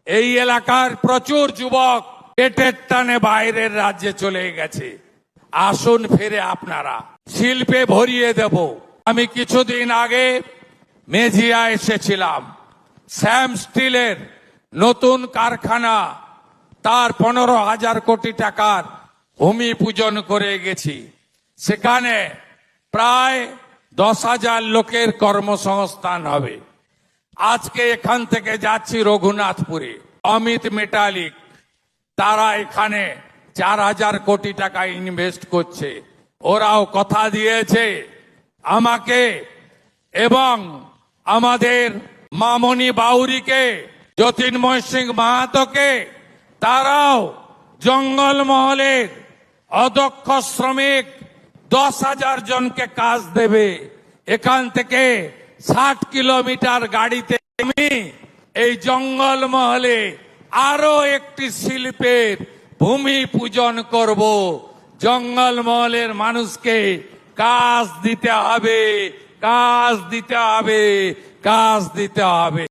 এই এলাকার প্রচুর যুবক পেটের টানে বাইরের রাজ্যে চলে গেছে। আসুন ফিরে আপনারা, শিল্পে ভরিয়ে দেব। আমি কিছুদিন আগে মেজিয়া এসেছিলাম। শ্যাম স্টিলের নতুন কারখানা, তার 15,000 কোটি টাকার ভূমি পূজন করে গেছি। সেখানে প্রায় 10,000 লোকের কর্মসংস্থান হবে। আজকে এখান থেকে যাচ্ছি রঘুনাথপুরে, অমিত মেটালিক, তারা এখানে 4,000 কোটি টাকা ইনভেস্ট করছে। ওরাও কথা দিয়েছে আমাকে এবং আমাদের মামনি বাউরিকে, জ্যোতির্ময় সিং মাহাতোকে। তারাও জঙ্গলমহলের অদক্ষ শ্রমিক 10,000 জনকে কাজ দেবে। এখান থেকে 60 কিলোমিটার গাড়িতে আমি এই জঙ্গলমহলে আরো একটি শিল্পের ভূমি পূজন করব। জঙ্গলমহলের মানুষকে কাজ দিতে হবে, কাজ দিতে হবে, কাজ দিতে হবে।